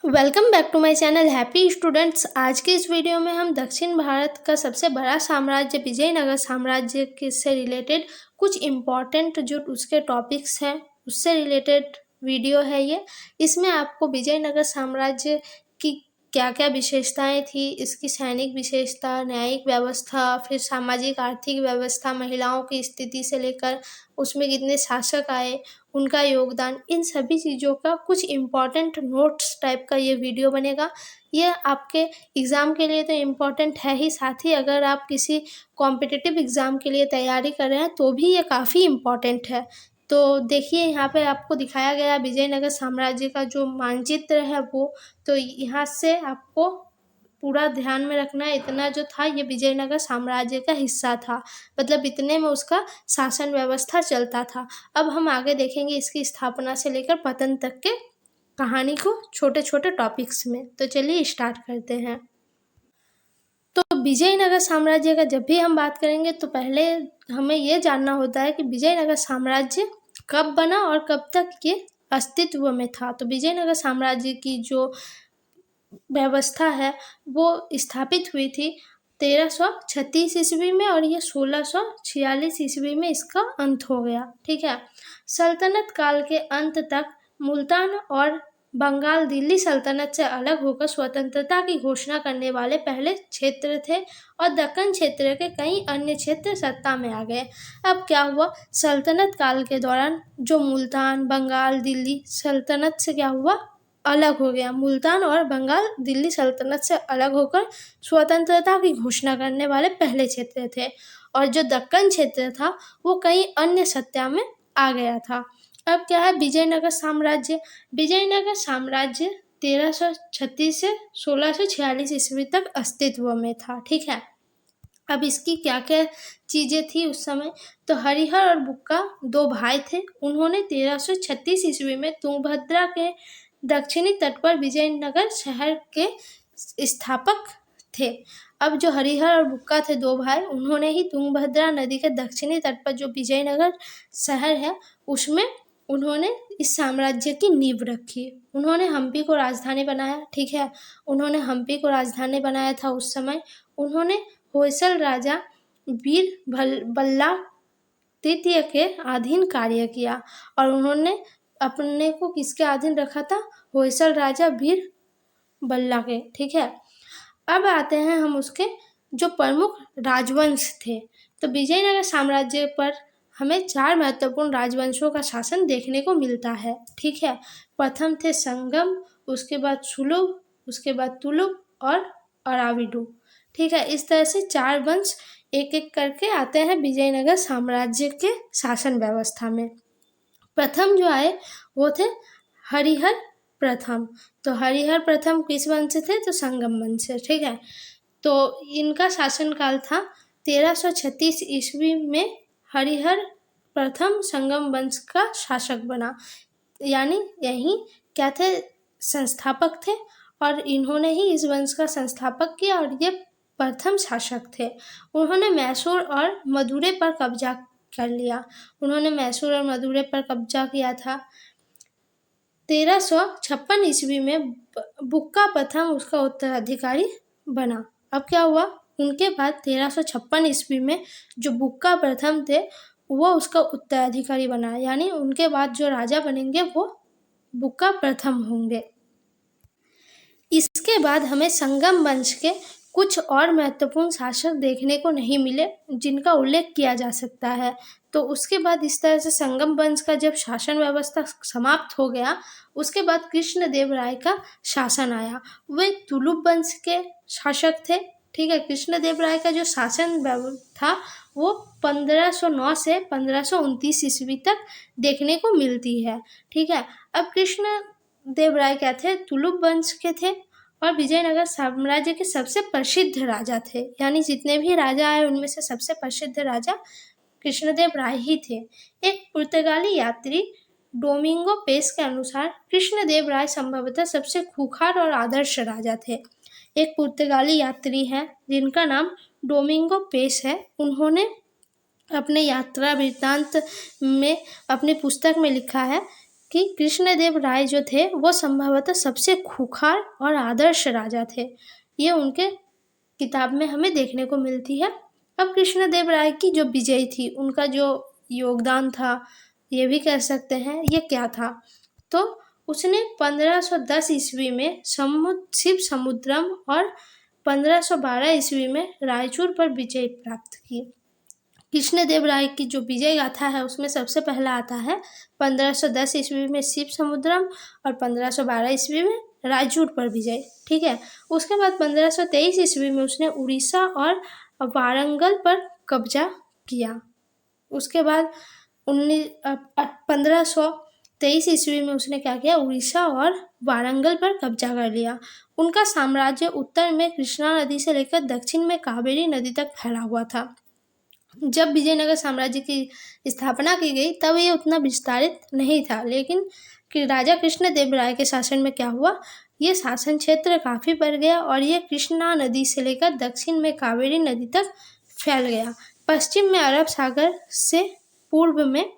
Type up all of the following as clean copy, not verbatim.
Welcome back to my channel happy students. आज के इस वीडियो में हम दक्षिण भारत का सबसे बड़ा साम्राज्य विजयनगर साम्राज्य के से रिलेटेड कुछ इम्पॉर्टेंट जो उसके टॉपिक्स हैं उससे रिलेटेड वीडियो है ये। इसमें आपको विजयनगर साम्राज्य की क्या क्या विशेषताएं थी, इसकी सैनिक विशेषता, न्यायिक व्यवस्था, फिर सामाजिक आर्थिक व्यवस्था, महिलाओं की स्थिति से लेकर उसमें कितने शासक आए, उनका योगदान, इन सभी चीज़ों का कुछ इम्पॉर्टेंट नोट्स टाइप का ये वीडियो बनेगा। ये आपके एग्ज़ाम के लिए तो इम्पॉर्टेंट है ही, साथ ही अगर आप किसी कॉम्पिटिटिव एग्ज़ाम के लिए तैयारी कर रहे हैं तो भी ये काफ़ी इम्पॉर्टेंट है। तो देखिए यहाँ पे आपको दिखाया गया विजयनगर साम्राज्य का जो मानचित्र है वो, तो यहाँ से आपको पूरा ध्यान में रखना है। इतना जो था ये विजयनगर साम्राज्य का हिस्सा था, मतलब इतने में उसका शासन व्यवस्था चलता था। अब हम आगे देखेंगे इसकी स्थापना से लेकर पतन तक के कहानी को छोटे छोटे टॉपिक्स में। तो चलिए स्टार्ट करते हैं। तो विजयनगर साम्राज्य का जब भी हम बात करेंगे तो पहले हमें ये जानना होता है कि विजयनगर साम्राज्य कब बना और कब तक ये अस्तित्व में था। तो विजयनगर साम्राज्य की जो व्यवस्था है वो स्थापित हुई थी 1336 ईस्वी में और ये 1646 ईस्वी में इसका अंत हो गया। ठीक है। सल्तनत काल के अंत तक मुल्तान और बंगाल दिल्ली सल्तनत से अलग होकर स्वतंत्रता की घोषणा करने वाले पहले क्षेत्र थे और दक्कन क्षेत्र के कई अन्य क्षेत्र सत्ता में आ गए। अब क्या हुआ, सल्तनत काल के दौरान जो मुल्तान, बंगाल, दिल्ली सल्तनत से क्या हुआ, अलग हो गया। मुल्तान और बंगाल दिल्ली सल्तनत से अलग होकर स्वतंत्रता की घोषणा करने वाले पहले क्षेत्र थे और जो दक्कन क्षेत्र था वो कई अन्य सत्ता में आ गया था। अब क्या है विजयनगर साम्राज्य। विजयनगर साम्राज्य 1336 से 1646 ईस्वी तक अस्तित्व में था। ठीक है। अब इसकी क्या क्या चीज़ें थी उस समय, तो हरिहर और बुक्का दो भाई थे। उन्होंने 1336 ईस्वी में तुंगभद्रा के दक्षिणी तट पर विजयनगर शहर के स्थापक थे। अब जो हरिहर और बुक्का थे दो भाई, उन्होंने ही तुंगभद्रा नदी के दक्षिणी तट पर जो विजयनगर शहर है उसमें उन्होंने इस साम्राज्य की नींव रखी। उन्होंने हम्पी को राजधानी बनाया। ठीक है। उन्होंने हम्पी को राजधानी बनाया था उस समय। उन्होंने होयसल राजा वीर बल्ला तृतीय के अधीन कार्य किया और उन्होंने अपने को किसके अधीन रखा था, होयसल राजा वीर बल्ला के। ठीक है। अब आते हैं हम उसके जो प्रमुख राजवंश थे। तो विजयनगर साम्राज्य पर हमें 4 महत्वपूर्ण राजवंशों का शासन देखने को मिलता है। ठीक है। प्रथम थे संगम, उसके बाद सुलुभ, उसके बाद तुलुभ और अराविडु। ठीक है। इस तरह से 4 वंश एक एक करके आते हैं विजयनगर साम्राज्य के शासन व्यवस्था में। प्रथम जो आए वो थे हरिहर प्रथम। तो हरिहर प्रथम किस वंश से थे, तो संगम वंश से। ठीक है। तो इनका शासनकाल था 1336 ईस्वी में। हरिहर प्रथम संगम वंश का शासक बना, यानी यही क्या थे, संस्थापक थे और इन्होंने ही इस वंश का संस्थापक किया और ये प्रथम शासक थे। उन्होंने मैसूर और मदुरै पर कब्जा कर लिया। उन्होंने मैसूर और मदुरै पर कब्जा किया था। 1356 ईस्वी में बुक्का प्रथम उसका उत्तराधिकारी बना। अब क्या हुआ, उनके बाद 1356 ईस्वी में जो बुक्का प्रथम थे वो उसका उत्तराधिकारी बना, यानी उनके बाद जो राजा बनेंगे वो बुक्का प्रथम होंगे। इसके बाद हमें संगम वंश के कुछ और महत्वपूर्ण शासक देखने को नहीं मिले जिनका उल्लेख किया जा सकता है। तो उसके बाद इस तरह से संगम वंश का जब शासन व्यवस्था समाप्त हो गया, उसके बाद कृष्णदेव राय का शासन आया। वे तुलुप वंश के शासक थे। ठीक है। कृष्णदेव राय का जो शासन था वो 1509 से 1529 ईस्वी तक देखने को मिलती है। ठीक है। अब कृष्णदेव राय क्या थे, तुलुप वंश के थे और विजयनगर साम्राज्य के सबसे प्रसिद्ध राजा थे, यानी जितने भी राजा आए उनमें से सबसे प्रसिद्ध राजा कृष्णदेव राय ही थे। एक पुर्तगाली यात्री डोमिंगो पेस के अनुसार कृष्णदेव राय संभवतः सबसे खूंखार और आदर्श राजा थे। एक पुर्तगाली यात्री हैं जिनका नाम डोमिंगो पेस है। उन्होंने अपने यात्रा वृत्तांत में अपनी पुस्तक में लिखा है कि कृष्णदेव राय जो थे वो संभवतः सबसे खूंखार और आदर्श राजा थे। ये उनके किताब में हमें देखने को मिलती है। अब कृष्णदेव राय की जो विजय थी, उनका जो योगदान था, ये भी कह सकते हैं, ये क्या था? तो उसने 1510 ईस्वी में शिव समुद्रम और 1512 ईस्वी में रायचूर पर विजय प्राप्त की। कृष्णदेव राय की जो विजय गाथा है उसमें सबसे पहला आता है 1510 ईस्वी में शिव समुद्रम और 1512 ईस्वी में रायचूर पर विजय। ठीक है। उसके बाद 1523 ईस्वी में उसने उड़ीसा और वारंगल पर कब्जा किया। उसके बाद 1523 ईस्वी में उसने क्या किया, उड़ीसा और वारंगल पर कब्जा कर लिया। उनका साम्राज्य उत्तर में कृष्णा नदी से लेकर दक्षिण में कावेरी नदी तक फैला हुआ था। जब विजयनगर साम्राज्य की स्थापना की गई तब ये उतना विस्तारित नहीं था, लेकिन राजा कृष्णदेव राय के शासन में क्या हुआ, ये शासन क्षेत्र काफ़ी बढ़ गया और ये कृष्णा नदी से लेकर दक्षिण में कावेरी नदी तक फैल गया। पश्चिम में अरब सागर से पूर्व में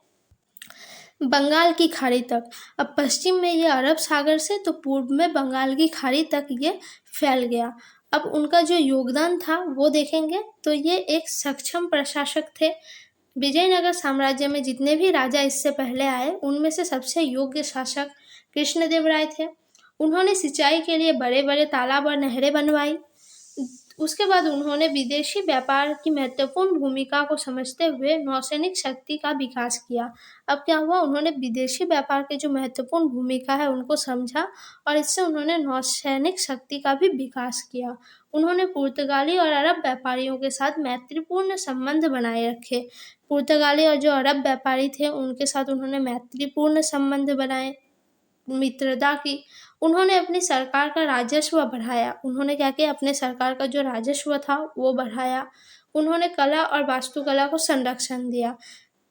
बंगाल की खाड़ी तक। अब पश्चिम में ये अरब सागर से तो पूर्व में बंगाल की खाड़ी तक ये फैल गया। अब उनका जो योगदान था वो देखेंगे तो ये एक सक्षम प्रशासक थे। विजयनगर साम्राज्य में जितने भी राजा इससे पहले आए उनमें से सबसे योग्य शासक कृष्णदेव राय थे। उन्होंने सिंचाई के लिए बड़े बड़े तालाब और नहरें बनवाई। उसके बाद उन्होंने विदेशी व्यापार की महत्वपूर्ण भूमिका को समझते हुए नौसैनिक शक्ति का विकास किया। अब क्या हुआ, उन्होंने विदेशी व्यापार की जो महत्वपूर्ण भूमिका है उनको समझा और इससे उन्होंने नौसैनिक शक्ति का भी विकास किया। उन्होंने पुर्तगाली और अरब व्यापारियों के साथ मैत्रीपूर्ण संबंध बनाए रखे। पुर्तगाली और जो अरब व्यापारी थे उनके साथ उन्होंने मैत्रीपूर्ण संबंध बनाए, मित्रता की। उन्होंने अपनी सरकार का राजस्व बढ़ाया। उन्होंने क्या किया, अपने सरकार का जो राजस्व था वो बढ़ाया। उन्होंने कला और वास्तुकला को संरक्षण दिया।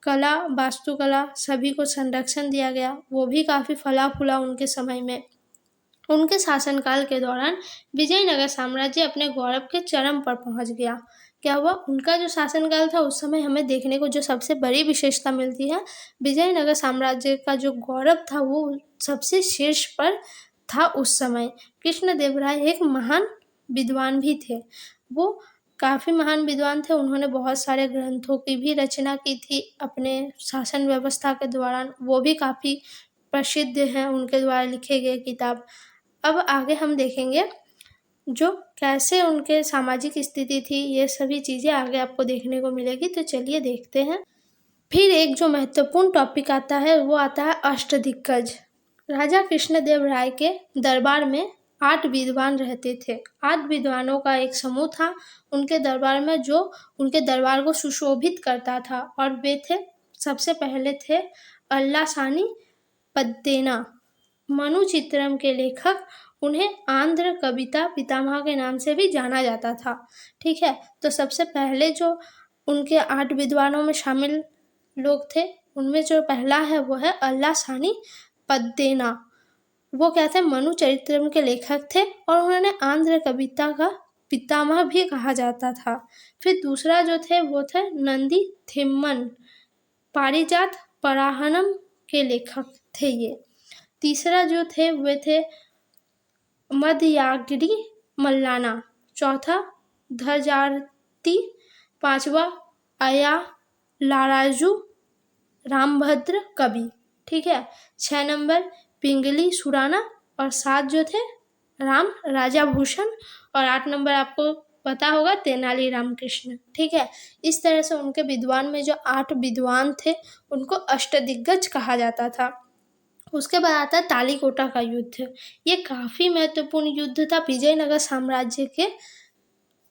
कला, वास्तुकला सभी को संरक्षण दिया गया, वो भी काफ़ी फला फूला उनके समय में। उनके शासनकाल के दौरान विजयनगर साम्राज्य अपने गौरव के चरम पर पहुंच गया। क्या हुआ, उनका जो शासनकाल था उस समय हमें देखने को जो सबसे बड़ी विशेषता मिलती है, विजयनगर साम्राज्य का जो गौरव था वो सबसे शीर्ष पर था उस समय। कृष्णदेव राय एक महान विद्वान भी थे। वो काफ़ी महान विद्वान थे। उन्होंने बहुत सारे ग्रंथों की भी रचना की थी अपने शासन व्यवस्था के दौरान, वो भी काफ़ी प्रसिद्ध हैं उनके द्वारा लिखे गए किताब। अब आगे हम देखेंगे जो कैसे उनके सामाजिक स्थिति थी, ये सभी चीज़ें आगे आपको देखने को मिलेगी। तो चलिए देखते हैं। फिर एक जो महत्वपूर्ण टॉपिक आता है वो आता है अष्टदिग्गज। राजा कृष्णदेव राय के दरबार में 8 विद्वान रहते थे। 8 विद्वानों का एक समूह था उनके दरबार में, जो उनके दरबार को सुशोभित करता था। और वे थे, सबसे पहले थे अल्लासानी पद्देना, मनु चित्रम के लेखक। उन्हें आंध्र कविता पितामह के नाम से भी जाना जाता था। ठीक है। तो सबसे पहले जो उनके 8 विद्वानों में शामिल लोग थे उनमें जो पहला है वो है अल्लासानी पद्देना। वो क्या थे, मनु चरित्रम के लेखक थे और उन्होंने आंध्र कविता का पितामह भी कहा जाता था। फिर दूसरा जो थे वो थे नंदी थिम्मन, पारिजात पराहनम के लेखक थे ये। तीसरा जो थे वे थे मदयागिरी मल्लाना, चौथा धजारती, पांचवा अया लाराजू रामभद्र कवि। ठीक है। 6 नंबर पिंगली सुराना और 7 जो थे राम राजाभूषण और 8 नंबर आपको पता होगा तेनाली रामकृष्ण। ठीक है। इस तरह से उनके विद्वान में जो 8 विद्वान थे उनको अष्टदिग्गज कहा जाता था। उसके बाद आता है तालीकोटा का युद्ध। ये काफ़ी महत्वपूर्ण युद्ध था विजयनगर साम्राज्य के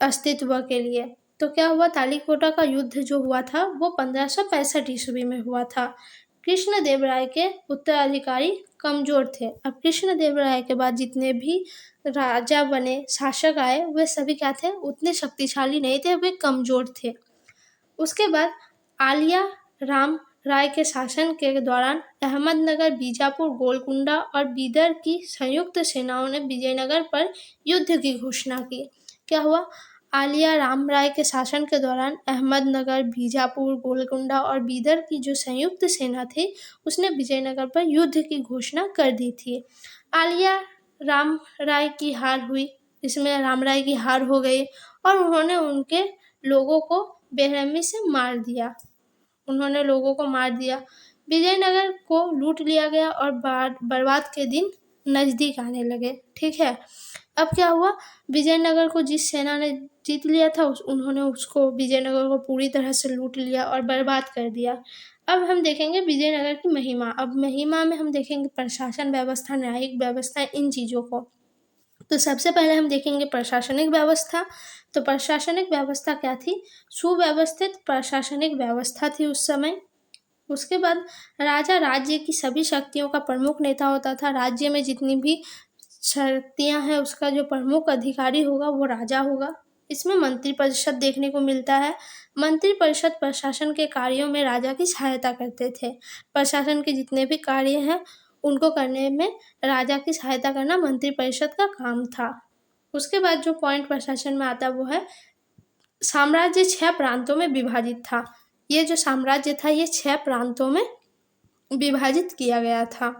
अस्तित्व के लिए। तो क्या हुआ, तालीकोटा का युद्ध जो हुआ था वो 1565 ईस्वी में हुआ था। कृष्णदेव राय के उत्तराधिकारी कमजोर थे। अब कृष्णदेव राय के बाद जितने भी राजा बने, शासक आए, वे सभी क्या थे, उतने शक्तिशाली नहीं थे, वे कमजोर थे। उसके बाद आलिया राम राय के शासन के दौरान अहमदनगर, बीजापुर, गोलकुंडा और बीदर की संयुक्त सेनाओं ने विजयनगर पर युद्ध की घोषणा की। क्या हुआ, आलिया राम राय के शासन के दौरान अहमदनगर, बीजापुर, गोलकुंडा और बीदर की जो संयुक्त सेना थी उसने विजयनगर पर युद्ध की घोषणा कर दी थी। आलिया राम राय की हार हुई, इसमें राम राय की हार हो गई और उन्होंने उनके लोगों को बेरहमी से मार दिया। विजयनगर को लूट लिया गया और बर्बाद के दिन नजदीक आने लगे। ठीक है, अब क्या हुआ, विजयनगर को जिस सेना ने जीत लिया था उन्होंने उसको विजयनगर को पूरी तरह से लूट लिया और बर्बाद कर दिया। अब हम देखेंगे विजयनगर की महिमा। अब महिमा में हम देखेंगे प्रशासन व्यवस्था, न्यायिक व्यवस्था, इन चीज़ों को। तो सबसे पहले हम देखेंगे प्रशासनिक व्यवस्था। तो प्रशासनिक व्यवस्था क्या थी? सुव्यवस्थित प्रशासनिक व्यवस्था थी उस समय। उसके बाद राजा राज्य की सभी शक्तियों का प्रमुख नेता होता था। राज्य में जितनी भी शक्तियां हैं उसका जो प्रमुख अधिकारी होगा वो राजा होगा। इसमें मंत्रिपरिषद देखने को मिलता है। मंत्रिपरिषद प्रशासन के कार्यों में राजा की सहायता करते थे। प्रशासन के जितने भी कार्य हैं उनको करने में राजा की सहायता करना मंत्रिपरिषद का काम था। उसके बाद जो पॉइंट प्रशासन में आता है वो है साम्राज्य 6 प्रांतों में विभाजित था। ये जो साम्राज्य था ये 6 प्रांतों में विभाजित किया गया था।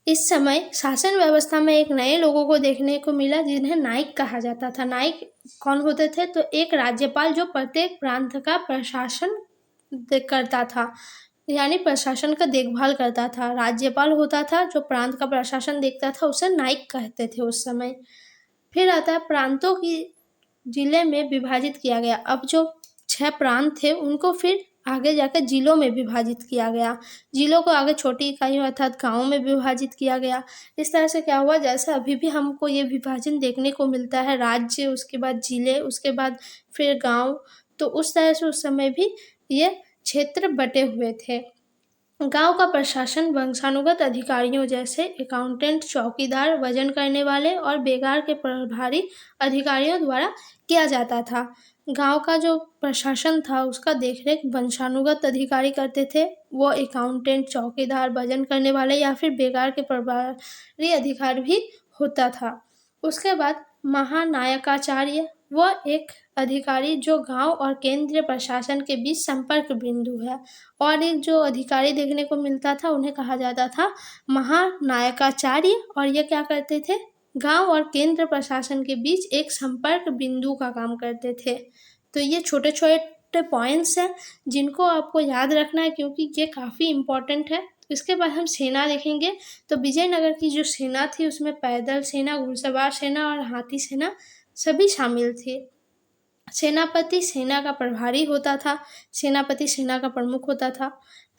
इस समय शासन व्यवस्था में एक नए लोगों को देखने को मिला जिन्हें नायक कहा जाता था। नायक कौन होते थे? तो एक राज्यपाल जो प्रत्येक प्रांत का प्रशासन करता था, यानी प्रशासन का देखभाल करता था। राज्यपाल होता था जो प्रांत का प्रशासन देखता था, उसे नायक कहते थे उस समय। फिर आता है प्रांतों की जिले में विभाजित किया गया। अब जो 6 प्रांत थे उनको फिर आगे जाकर जिलों में विभाजित किया गया। जिलों को आगे छोटी इकाइयों अर्थात गाँव में विभाजित किया गया। इस तरह से क्या हुआ, जैसे अभी भी हमको ये विभाजन देखने को मिलता है, राज्य, उसके बाद जिले, उसके बाद फिर गाँव, तो उस तरह से उस समय भी ये क्षेत्र बटे हुए थे। गांव का प्रशासन वंशानुगत अधिकारियों जैसे अकाउंटेंट, चौकीदार, वजन करने वाले और बेगार के प्रभारी अधिकारियों द्वारा किया जाता था। गांव का जो प्रशासन था उसका देखरेख वंशानुगत अधिकारी करते थे। वो अकाउंटेंट, चौकीदार, वजन करने वाले या फिर बेगार के प्रभारी अधिकारी भी होता था। उसके बाद महानायकाचार्य, वह एक अधिकारी जो गांव और केंद्रीय प्रशासन के बीच संपर्क बिंदु है। और एक जो अधिकारी देखने को मिलता था उन्हें कहा जाता था महानायकाचार्य, और ये क्या करते थे? गांव और केंद्र प्रशासन के बीच एक संपर्क बिंदु का काम करते थे। तो ये छोटे छोटे पॉइंट्स हैं जिनको आपको याद रखना है क्योंकि ये काफ़ी इम्पोर्टेंट है। इसके बाद हम सेना देखेंगे। तो विजयनगर की जो सेना थी उसमें पैदल सेना, घुड़सवार सेना और हाथी सेना सभी शामिल थी। सेनापति सेना का प्रभारी होता था, सेनापति सेना का प्रमुख होता था।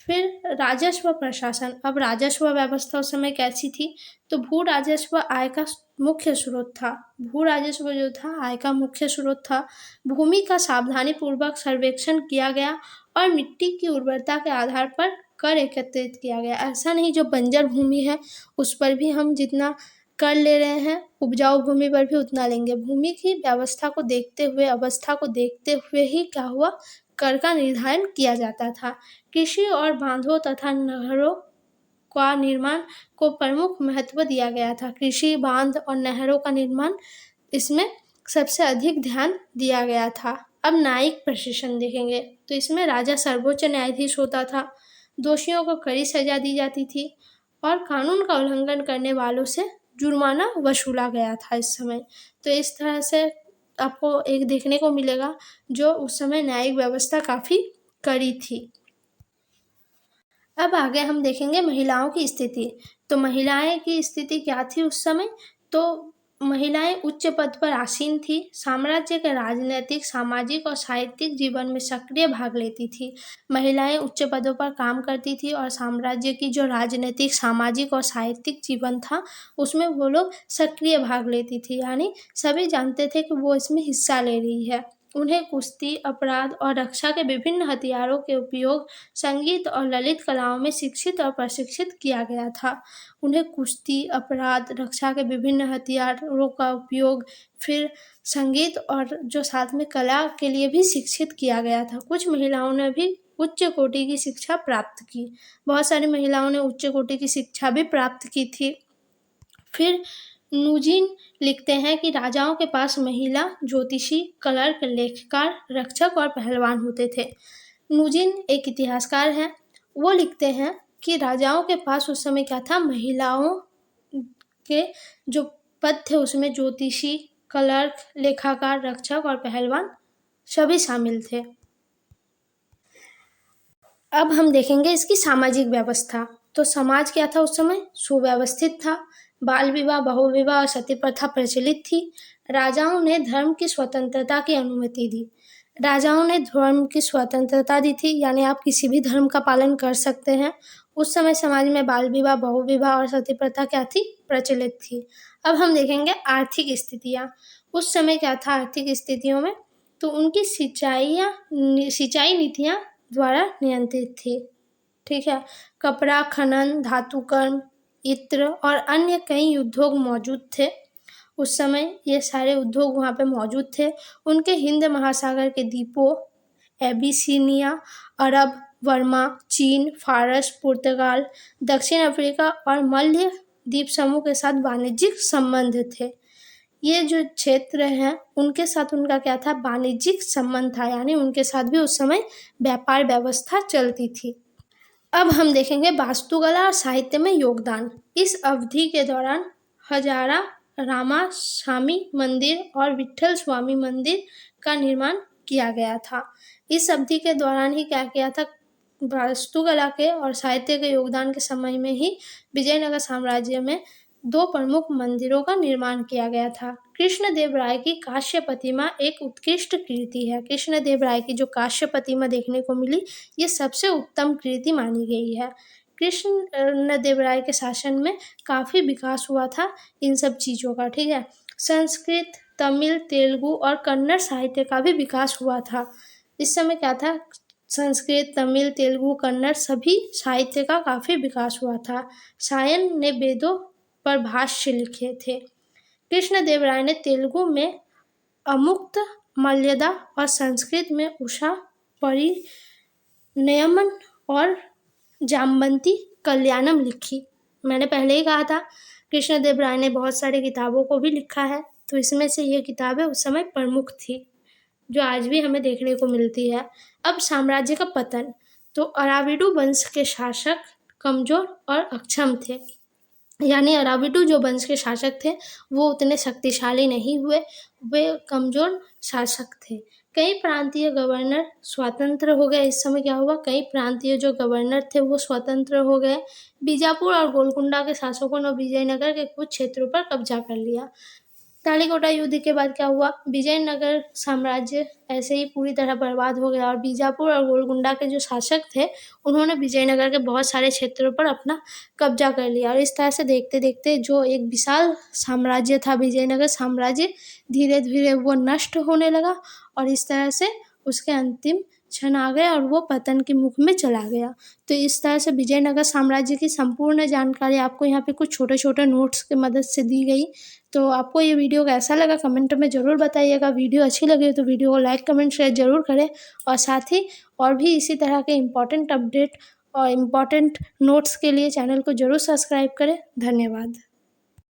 फिर राजस्व प्रशासन। अब राजस्व व्यवस्था उस समय कैसी थी? तो भू राजस्व आय का मुख्य स्रोत था। भू राजस्व जो था आय का मुख्य स्रोत था। भूमि का सावधानी पूर्वक सर्वेक्षण किया गया और मिट्टी की उर्वरता के आधार पर कर एकत्रित किया गया। ऐसा नहीं जो बंजर भूमि है उस पर भी हम जितना कर ले रहे हैं, उपजाऊ भूमि पर भी उतना लेंगे। भूमि की व्यवस्था को देखते हुए, अवस्था को देखते हुए ही क्या हुआ, कर का निर्धारण किया जाता था। कृषि और बांधों तथा नहरों का निर्माण को प्रमुख महत्व दिया गया था। कृषि, बांध और नहरों का निर्माण, इसमें सबसे अधिक ध्यान दिया गया था। अब न्यायिक प्रशासन देखेंगे तो इसमें राजा सर्वोच्च न्यायाधीश होता था। दोषियों को कड़ी सजा दी जाती थी और कानून का उल्लंघन करने वालों से जुर्माना वसूला गया था इस समय। तो इस तरह से आपको एक देखने को मिलेगा जो उस समय न्यायिक व्यवस्था काफ़ी कड़ी थी। अब आगे हम देखेंगे महिलाओं की स्थिति। तो महिलाएं की स्थिति क्या थी उस समय? तो महिलाएं उच्च पद पर आसीन थी। साम्राज्य के राजनीतिक, सामाजिक और साहित्यिक जीवन में सक्रिय भाग लेती थी। महिलाएं उच्च पदों पर काम करती थी और साम्राज्य की जो राजनीतिक, सामाजिक और साहित्यिक जीवन था उसमें वो लोग सक्रिय भाग लेती थी, यानी सभी जानते थे कि वो इसमें हिस्सा ले रही है। उन्हें कुश्ती, अपराध और रक्षा के विभिन्न हथियारों के उपयोग, संगीत और ललित कलाओं में शिक्षित और प्रशिक्षित किया गया था। उन्हें कुश्ती, अपराध, रक्षा के विभिन्न हथियारों का उपयोग, फिर संगीत और जो साथ में कला के लिए भी शिक्षित किया गया था। कुछ महिलाओं ने भी उच्च कोटि की शिक्षा प्राप्त की। बहुत सारी महिलाओं ने उच्च कोटि की शिक्षा भी प्राप्त की थी। फिर नूजिन लिखते हैं कि राजाओं के पास महिला ज्योतिषी, क्लर्क, लेखकार, रक्षक और पहलवान होते थे। नूजिन एक इतिहासकार हैं। वो लिखते हैं कि राजाओं के पास उस समय क्या था, महिलाओं के जो पद थे उसमें ज्योतिषी, क्लर्क, लेखाकार, रक्षक और पहलवान सभी शामिल थे। अब हम देखेंगे इसकी सामाजिक व्यवस्था। तो समाज क्या था उस समय, सुव्यवस्थित था। बाल विवाह, बहुविवाह और सती प्रथा प्रचलित थी। राजाओं ने धर्म की स्वतंत्रता की अनुमति दी। राजाओं ने धर्म की स्वतंत्रता दी थी, यानी आप किसी भी धर्म का पालन कर सकते हैं। उस समय समाज में बाल विवाह, बहुविवाह और सती प्रथा क्या थी, प्रचलित थी। अब हम देखेंगे आर्थिक स्थितियाँ। उस समय क्या था आर्थिक स्थितियों में, तो उनकी सिंचाई नीतियाँ द्वारा नियंत्रित थी। ठीक है। कपड़ा खनन, धातु कर्म, इत्र और अन्य कई उद्योग मौजूद थे। उस समय ये सारे उद्योग वहाँ पे मौजूद थे। उनके हिंद महासागर के द्वीपों एबिसिनिया, अरब, वर्मा, चीन, फारस, पुर्तगाल, दक्षिण अफ्रीका और मलय द्वीप समूह के साथ वाणिज्यिक संबंध थे। ये जो क्षेत्र हैं उनके साथ उनका क्या था, वाणिज्यिक संबंध था, यानी उनके साथ भी उस समय व्यापार व्यवस्था चलती थी। अब हम देखेंगे वास्तुकला और साहित्य में योगदान। इस अवधि के दौरान हजारा रामास्वामी मंदिर और विट्ठल स्वामी मंदिर का निर्माण किया गया था। इस अवधि के दौरान ही क्या किया था, वास्तुकला के और साहित्य के योगदान के समय में ही विजयनगर साम्राज्य में 2 प्रमुख मंदिरों का निर्माण किया गया था। कृष्णदेव राय की कांस्य प्रतिमा एक उत्कृष्ट कृति है। कृष्णदेव राय की जो कांस्य प्रतिमा देखने को मिली, ये सबसे उत्तम कृति मानी गई है। कृष्णदेव राय के शासन में काफ़ी विकास हुआ था इन सब चीज़ों का। ठीक है। संस्कृत, तमिल, तेलुगु और कन्नड़ साहित्य का भी विकास हुआ था। इस समय क्या था, संस्कृत, तमिल, तेलुगु, कन्नड़ सभी साहित्य का काफ़ी विकास हुआ था। सायन ने वेदों पर भाष्य लिखे थे। कृष्णदेव राय ने तेलुगु में अमुक्त मल्यदा और संस्कृत में उषा परिणयमन और जामवंती कल्याणम लिखी। मैंने पहले ही कहा था कृष्णदेव राय ने बहुत सारी किताबों को भी लिखा है, तो इसमें से ये किताबें उस समय प्रमुख थी जो आज भी हमें देखने को मिलती है। अब साम्राज्य का पतन। तो अराविडु वंश के शासक कमजोर और अक्षम थे, यानी अराविडु जो वंश के शासक थे वो उतने शक्तिशाली नहीं हुए, वे कमजोर शासक थे। कई प्रांतीय गवर्नर स्वतंत्र हो गए। इस समय क्या हुआ, कई प्रांतीय जो गवर्नर थे वो स्वतंत्र हो गए। बीजापुर और गोलकुंडा के शासकों ने विजयनगर के कुछ क्षेत्रों पर कब्जा कर लिया। तालीकोटा युद्ध के बाद क्या हुआ, विजयनगर साम्राज्य ऐसे ही पूरी तरह बर्बाद हो गया और बीजापुर और गोलकुंडा के जो शासक थे उन्होंने विजयनगर के बहुत सारे क्षेत्रों पर अपना कब्जा कर लिया। और इस तरह से देखते देखते जो एक विशाल साम्राज्य था विजयनगर साम्राज्य, धीरे धीरे वो नष्ट होने लगा और इस तरह से उसके अंतिम क्षण आ गया और वो पतन के मुख में चला गया। तो इस तरह से विजयनगर साम्राज्य की संपूर्ण जानकारी आपको यहाँ पे कुछ छोटे छोटे नोट्स की मदद से दी गई। तो आपको ये वीडियो कैसा लगा कमेंट में ज़रूर बताइएगा। वीडियो अच्छी लगे तो वीडियो को लाइक, कमेंट, शेयर ज़रूर करें और साथ ही और भी इसी तरह के इम्पॉर्टेंट अपडेट और इम्पॉर्टेंट नोट्स के लिए चैनल को ज़रूर सब्सक्राइब करें। धन्यवाद।